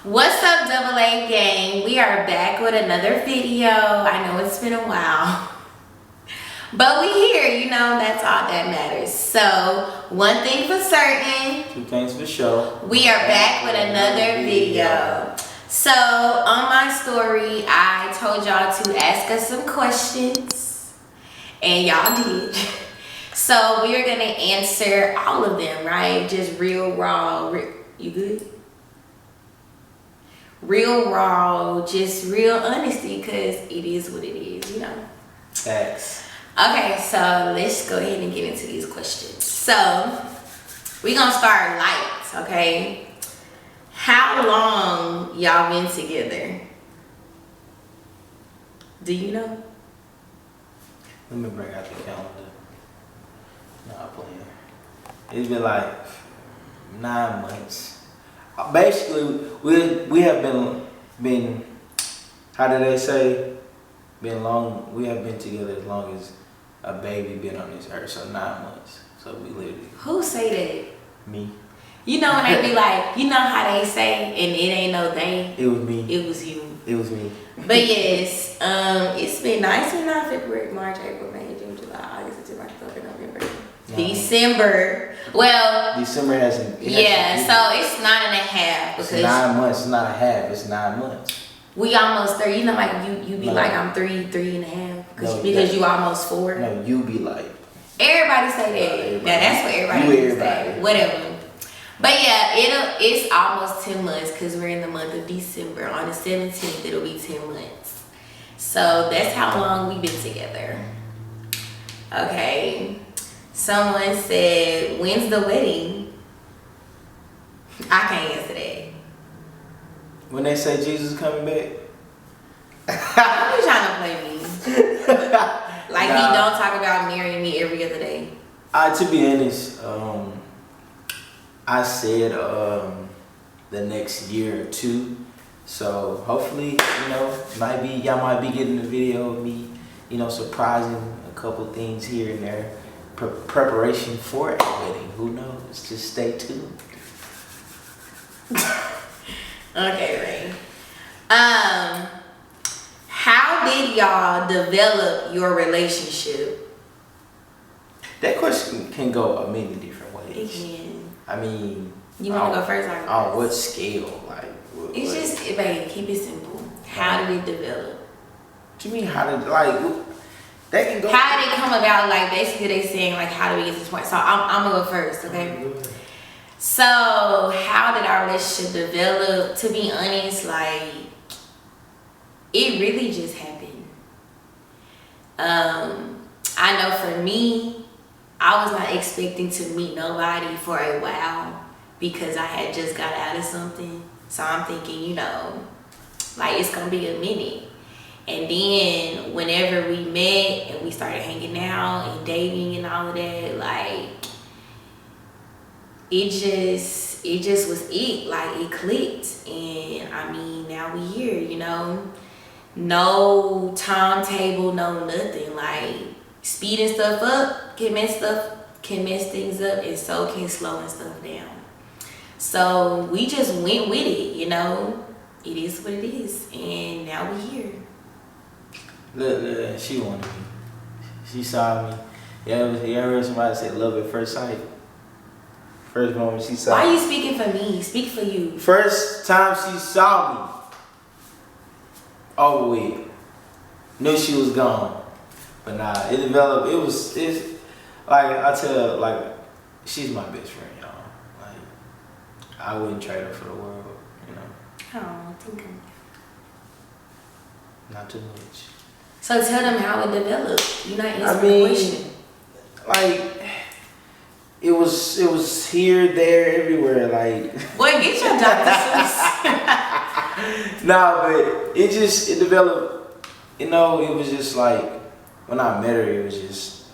What's up, Double A gang? We are back with another video. I know it's been a while, but we here, you know, that's all that matters. So, one thing for certain, two things for sure. We are back with another video. So, on my story, I told y'all to ask us some questions, and y'all did. So, we are going to answer all of them, right? Just real raw. You good? Real raw, just real honesty, because it is what it is, you know. Facts. Okay, so let's go ahead and get into these questions. So, we're going to start light, okay? How long y'all been together? Do you know? Let me bring out the calendar. Nah, I'm playing. It's been like 9 months. Basically, we have been how do they say, been long. We have been together as long as a baby been on this earth, so 9 months. So we literally. Who say that? Me. You know when they be like, you know how they say, and it ain't no they. It was me. It was you. It was me. But yes, it's been nice. Been on February, March, April, May, June, July, August, September, October, November, December. Well, December hasn't. Yeah, so it's 9.5 because it's 9 months. It's not a half. It's 9 months. We almost 3. You know, like you be like I'm 3.5 because you almost 4. No, you be like. Everybody say that. Now that's what everybody say. Whatever. But yeah, it's almost 10 months because we're in the month of December. On the 17th, it'll be 10 months. So that's how long we've been together. Okay. Someone said, when's the wedding? I can't answer that. When they say Jesus coming back? I'm trying to play me. Like he don't talk about marrying me every other day. To be honest, I said the next year or 2. So hopefully, you know, y'all might be getting a video of me, you know, surprising a couple things here and there. Preparation for a wedding. Who knows? Just stay tuned. Okay, Ray. How did y'all develop your relationship? That question can go a many different ways. It can. I mean, you want to go first? On what scale? Like, it's just, babe, keep it simple. How did it develop? What you mean? How did they can go? How did it come about? Like basically, they saying like, how do we get to this point? So I'm gonna go first, okay? So how did our relationship develop? To be honest, like it really just happened. I know for me, I was not expecting to meet nobody for a while because I had just got out of something. So I'm thinking, you know, like it's gonna be a minute. And then whenever we met and we started hanging out and dating and all of that, like it just was it. Like it clicked. And I mean, now we here, you know. No timetable, no nothing. Like speeding stuff up can mess things up, and so can slowing stuff down. So we just went with it, you know. It is what it is, and now we here. Look, she wanted me. She saw me. You ever heard somebody say love at first sight? First moment she saw me. Why are you speaking for me? Speak for you. First time she saw me. Oh wait. Knew she was gone. But nah, it developed. It's like I tell, like she's my best friend, y'all. Like I wouldn't trade her for the world, you know. Oh, think of Not too much. So tell them how it developed. You're not answering the question. Like it was here, there, everywhere. Like boy, get your Dr. Seuss. Nah, but it developed. You know, it was just like when I met her, it was just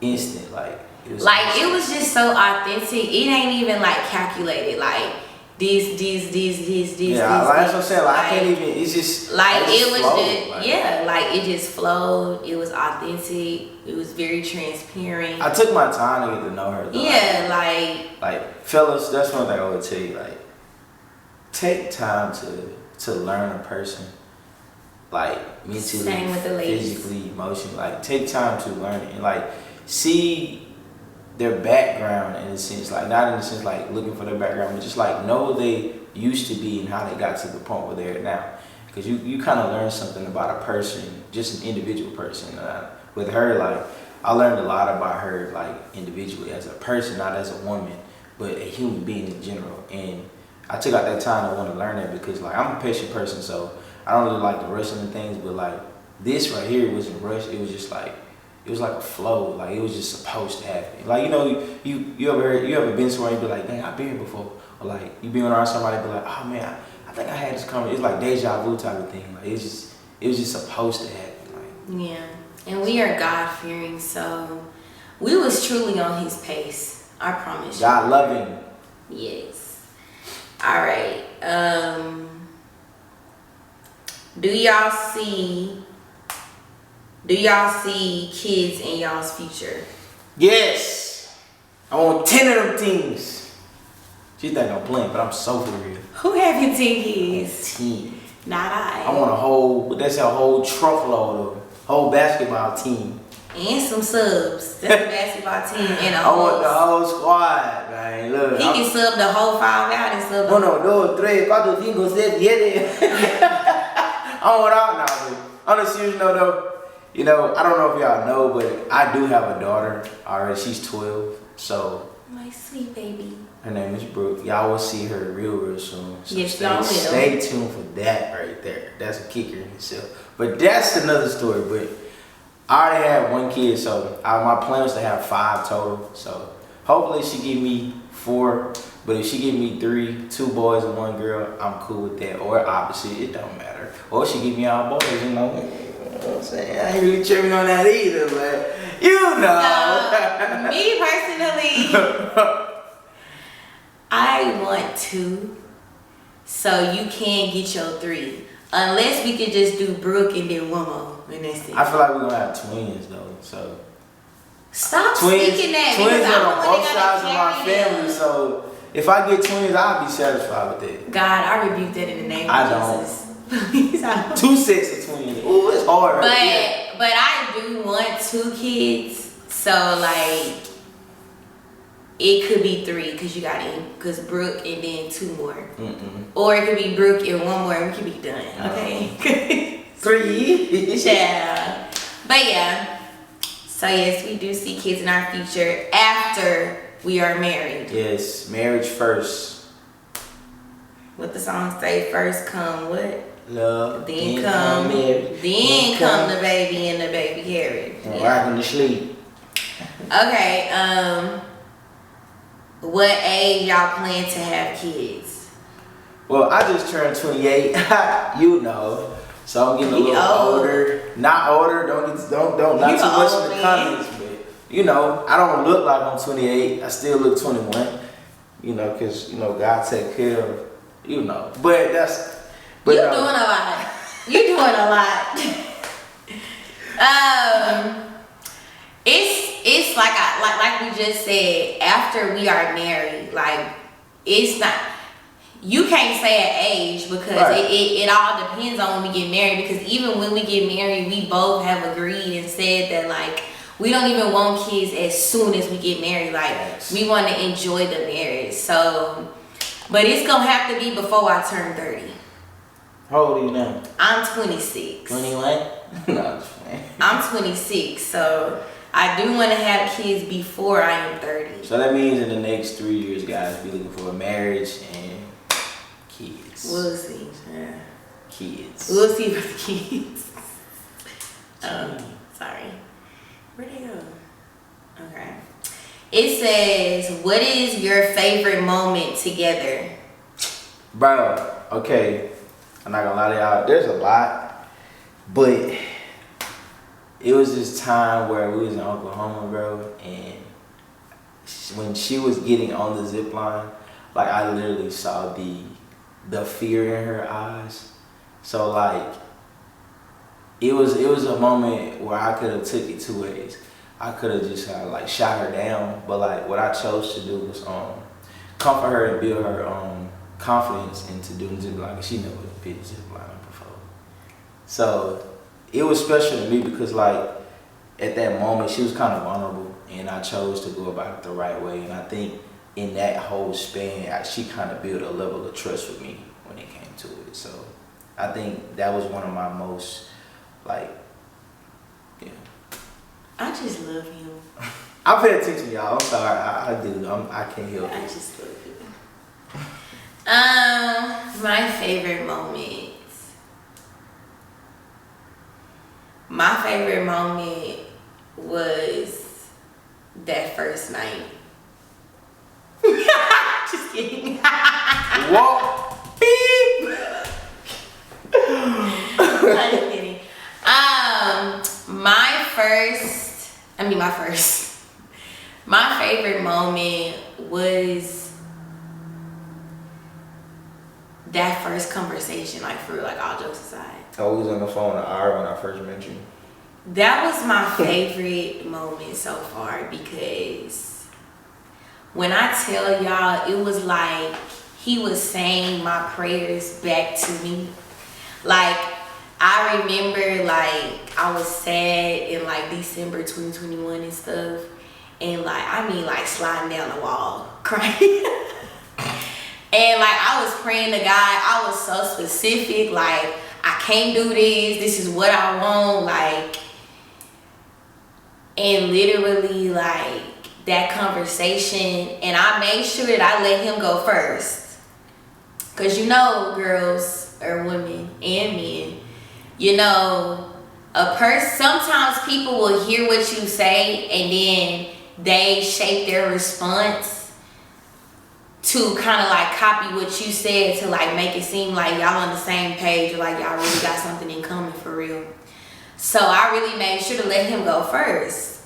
instant. Like it was. Like it was just so authentic. It ain't even like calculated. Like this. Yeah, like that's what I'm saying. Like I can't even. It's just like it was flowed, just like, yeah. Like it just flowed. It was authentic. It was very transparent. I took my time to get to know her. Though. Yeah, like fellas, that's one thing I would tell you. Like take time to learn a person, like mentally, Same with the ladies. physically, emotionally. Like take time to learn it and like see their background in a sense, like not in the sense like looking for their background, but just like know who they used to be and how they got to the point where they're at now. Because you kind of learn something about a person, just an individual person. With her, like I learned a lot about her, like individually as a person, not as a woman, but a human being in general. And I took out that time to want to learn that because like I'm a patient person, so I don't really like to rush into things. But like this right here wasn't rushed. It was just like it was like a flow. Like it was just supposed to happen. Like you ever been somewhere and you be like, dang, I've been here before, or like you been around somebody and be like, oh man, I think I had this conversation. It's like deja vu type of thing. Like it was just supposed to happen. Like Yeah, and we are God fearing, so we was truly on His pace. I promise you. God loving. Yes. All right. Do y'all see kids in y'all's future? Yes. I want 10 of them things. She think I'm playing, but I'm so for real. Who having 10 kids? 10. Not I. I want that's a whole truckload of them. Whole basketball team. And some subs. That's a basketball team and a I want the whole squad, man. Look. He can sub the whole 5 out and sub. 1, 2, 3, 4, 5, 6, 7, 8. I want all now. On a serious note though, you know, I don't know if y'all know, but I do have a daughter already. She's 12, so. My sweet baby. Her name is Brooke. Y'all will see her real soon. So yes, y'all will. Stay tuned for that right there. That's a kicker in itself. But that's another story. But I already have 1 kid, so my plan is to have 5 total. So hopefully she give me 4. But if she give me 3, 2 boys and 1 girl, I'm cool with that. Or opposite, it don't matter. Or she give me all boys, you know. You know what I'm saying? I ain't really tripping on that either, but you know. No, me personally, I want 2, so you can get your 3. Unless we could just do Brooke and then one more, and that's it. I feel like we're gonna have twins though, so. Stop Twins speaking that. are on I'm both sides of my family, so if I get twins, I'll be satisfied with it. God, I rebuke that in the name of Jesus. Please, I don't. 2 sets of twins. Ooh, it's hard. But Yeah. but I do want 2 kids, so like it could be 3 because Brooke and then 2 more, or it could be Brooke and 1 more, and we could be done. Okay. 3. Yeah. But yeah. So yes, we do see kids in our future after we are married. Yes, marriage first. What the song say? First come what? Love. Then come marriage. Then come the baby and the baby carriage. Rocking to sleep. Okay. What age y'all plan to have kids? Well, I just turned 28. You know. So I'm getting a little older. Not older, not too much in the comments, but you know, I don't look like I'm 28. I still look 21. You know, because you know God take care of, you know. But that's You're doing a lot. You're doing a lot. It's like we just said, after we are married, like it's not. You can't say an age because it all depends on when we get married, because even when we get married, we both have agreed and said that like we don't even want kids as soon as we get married. Like we want to enjoy the marriage. So, but it's gonna have to be before I turn 30. How old are you now? I'm 26. 21? No, I'm just playing. I'm 26, so I do want to have kids before I am 30. So that means in the next 3 years, guys, be looking for a marriage and kids. We'll see. Yeah. Kids. We'll see for the kids. Sorry. Where'd they go? Okay. It says, what is your favorite moment together? Bro, okay. I'm not gonna lie to y'all. There's a lot. But it was this time where we was in Oklahoma, bro. And when she was getting on the zip line, like I literally saw the fear in her eyes. So like it was a moment where I could have took it 2 ways. I could have just like shot her down, but like what I chose to do was comfort her and build her confidence into doing zip lining. She never did zip lining before. So it was special to me because like at that moment she was kind of vulnerable and I chose to go about it the right way. And I think in that whole span, she kind of built a level of trust with me when it came to it. So I think that was one of my most like, yeah. I just love him. I pay attention, y'all. I'm sorry. I do. I can't help it. I just love him. My favorite moments. My favorite moment was that first night. Just kidding. Whoa. Beep. I'm just kidding. My favorite moment was that first conversation, like for real, like all jokes aside. I was on the phone with Aro when I first met you. That was my favorite moment so far because when I tell y'all, it was like he was saying my prayers back to me. Like, I remember like I was sad in like December 2021 and stuff. And like sliding down the wall, crying. And like I was praying to God, I was so specific, like I can't do this is what I want, like, and literally like that conversation, and I made sure that I let him go first. Cause you know, girls or women and men, you know, sometimes people will hear what you say and then they shape their response to kind of like copy what you said to like make it seem like y'all on the same page or like y'all really got something in common for real. So I really made sure to let him go first.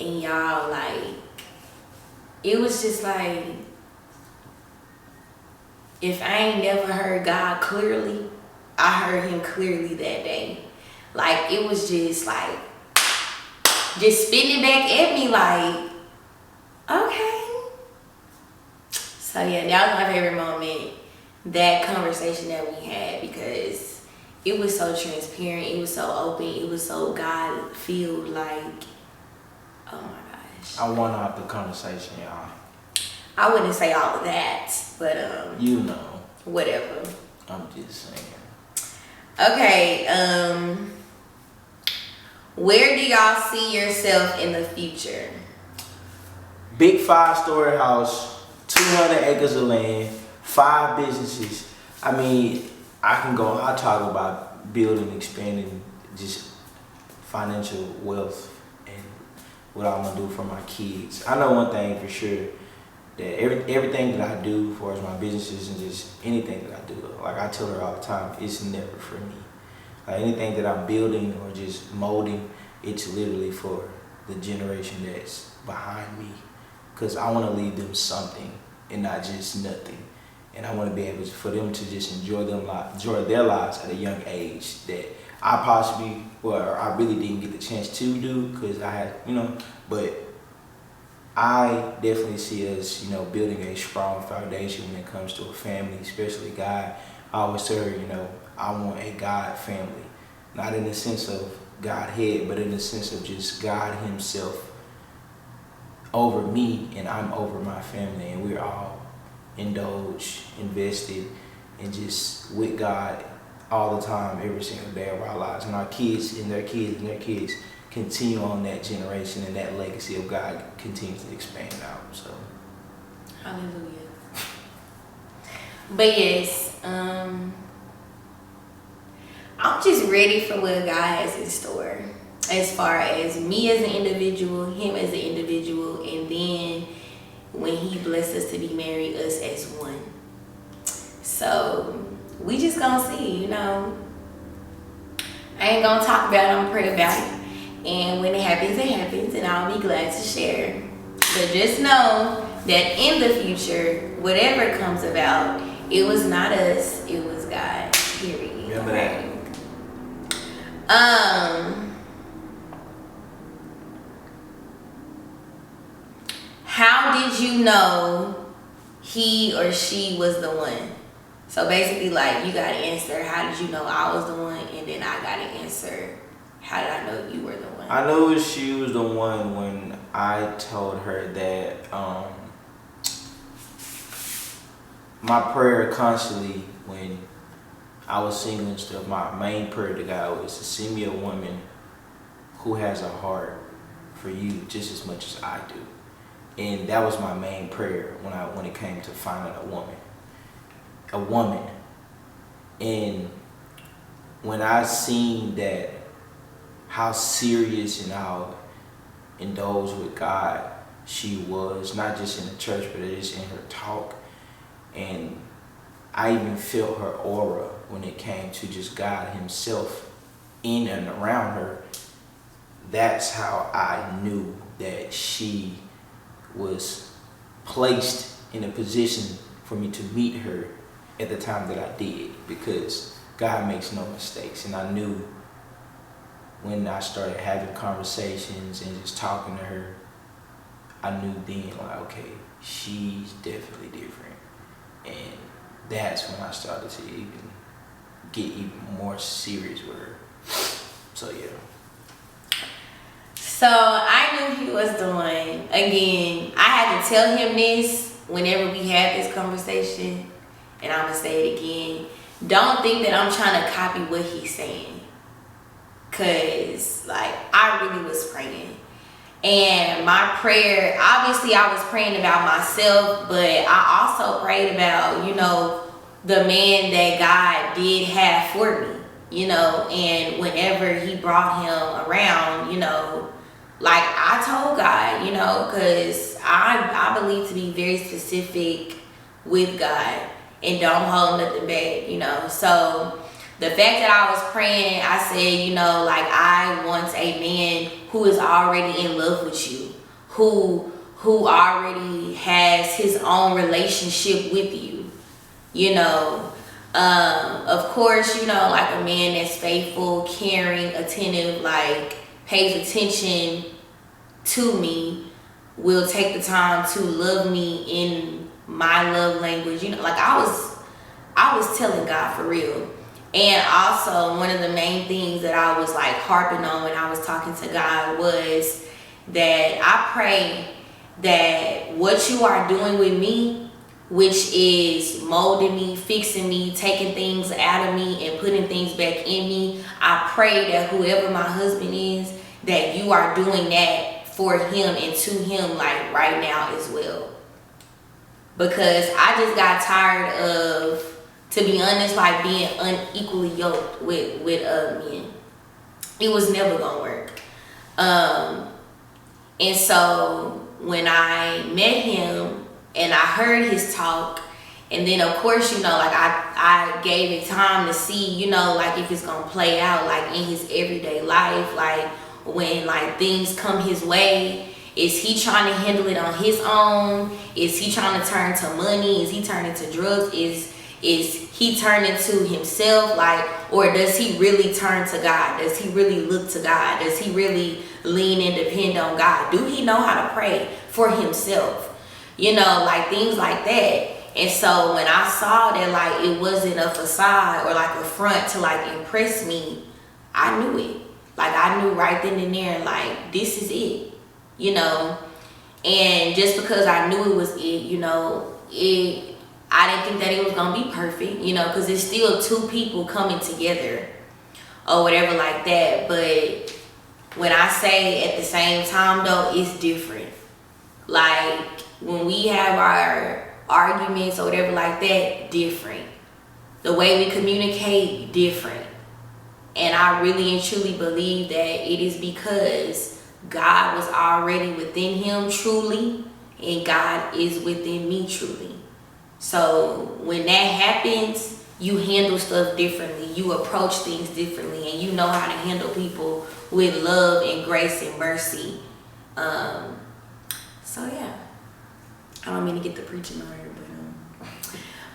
And y'all, like, it was just like, if I ain't never heard God clearly, I heard him clearly that day. Like, it was just like, just spinning back at me like, okay. So yeah, that was my favorite moment, that conversation that we had, because it was so transparent, it was so open, it was so God-filled, like, oh my gosh. I won out the conversation, y'all. I wouldn't say all of that, but you know. Whatever. I'm just saying. Okay, where do y'all see yourself in the future? Big 5-story house, 200 acres of land, 5 businesses. I mean, I'll talk about building, expanding, just financial wealth and what I'm gonna do for my kids. I know one thing for sure, that everything that I do as far as my businesses and just anything that I do, like I tell her all the time, it's never for me. Like anything that I'm building or just molding, it's literally for the generation that's behind me. Because I want to leave them something and not just nothing. And I want to be able for them to just enjoy their lives at a young age that I really didn't get the chance to do because I had, but I definitely see us, building a strong foundation when it comes to a family, especially God. I always tell her, I want a God family. Not in the sense of Godhead, but in the sense of just God himself over me and I'm over my family. And we're all invested, and just with God all the time, every single day of our lives. And our kids and their kids and their kids continue on that generation, and that legacy of God continues to expand out. So, hallelujah. But yes, I'm just ready for what God has in store, as far as me as an individual, him as an individual, and then when he blessed us to be married, us as one. So we just gonna see, I ain't gonna talk about it, I'm gonna pray about it. And when it happens, and I'll be glad to share. But just know that in the future, whatever comes about, it was not us, it was God, period. Remember that. How did you know he or she was the one? So basically, like, you gotta answer, how did you know I was the one? And then I gotta answer, how did I know you were the one? I knew she was the one when I told her that my prayer constantly when I was single and stuff, my main prayer to God was to send me a woman who has a heart for you just as much as I do. And that was my main prayer when it came to finding a woman. And when I seen that how serious and how indulged with God she was, not just in the church but just in her talk, and I even felt her aura when it came to just God himself in and around her. That's how I knew that she was placed in a position for me to meet her at the time that I did, because God makes no mistakes. And I knew when I started having conversations and just talking to her, I knew then, like, okay, she's definitely different. And that's when I started to even get even more serious with her. So yeah. So I knew he was the one. Again, I had to tell him this whenever we had this conversation, and I'm gonna say it again. Don't think that I'm trying to copy what he's saying, cause like I really was praying, and my prayer, obviously I was praying about myself, but I also prayed about, you know, the man that God did have for me, you know. And whenever he brought him around, you know, like I told God, you know, because I believe to be very specific with God and don't hold nothing back, you know. So the fact that I was praying, I said, you know, like, I want a man who is already in love with you, who already has his own relationship with you, you know. Of course, you know, like a man that's faithful, caring, attentive, like pays attention to me, will take the time to love me in my love language, you know. Like I was telling God for real. And also, one of the main things that I was like harping on when I was talking to God was that I pray that what you are doing with me, which is molding me, fixing me, taking things out of me and putting things back in me, I pray that whoever my husband is, that you are doing that for him and to him, like right now as well. Because I just got tired of, to be honest, like being unequally yoked with men. It was never gonna work. And so when I met him and I heard his talk, and then of course, you know, like I gave it time to see, you know, like if it's gonna play out like in his everyday life, like when like things come his way. Is he trying to handle it on his own? Is he trying to turn to money? Is he turning to drugs? Is he turning to himself? Like, or does he really turn to God? Does he really look to God? Does he really lean and depend on God? Do he know how to pray for himself? You know, like things like that. And so when I saw that like it wasn't a facade or like a front to like impress me, I knew it. Like I knew right then and there, like this is it. You know, and just because I knew it was it, you know, I didn't think that it was gonna be perfect, you know, because it's still two people coming together or whatever like that. But when I say at the same time though, it's different. Like when we have our arguments or whatever like that, different. The way we communicate, different. And I really and truly believe that it is because God was already within him truly, and God is within me truly. So when that happens, you handle stuff differently, you approach things differently, and you know how to handle people with love and grace and mercy. So yeah, I don't mean to get the preaching on here,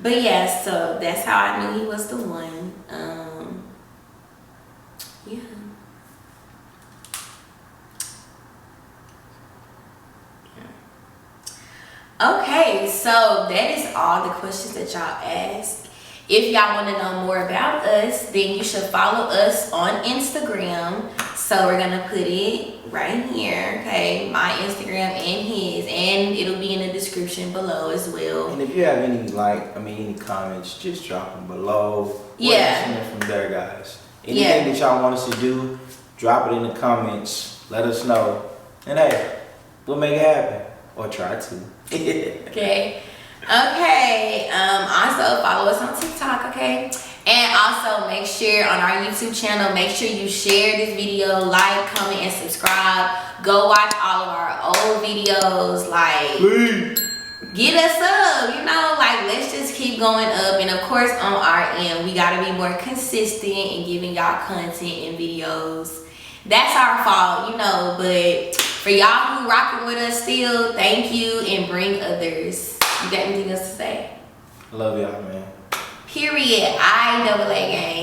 but yeah, so that's how I knew he was the one. Yeah. Okay, so that is all the questions that y'all asked. If y'all want to know more about us, then you should follow us on Instagram. So we're gonna put it right here, okay? My Instagram and his, and it'll be in the description below as well. And if you have any any comments, just drop them below. Yeah. We're listening from there, guys. Anything that y'all want us to do, drop it in the comments. Let us know, and hey, we'll make it happen or try to. Okay. Also follow us on TikTok, okay? And also make sure on our YouTube channel, make sure you share this video, like, comment, and subscribe. Go watch all of our old videos. Like, Please. get us up, let's just keep going up. And of course, on our end, we gotta be more consistent in giving y'all content and videos. That's our fault, but for y'all who rocking with us still, thank you, and bring others. You got anything else to say? Love y'all, man. Period. I double A gang.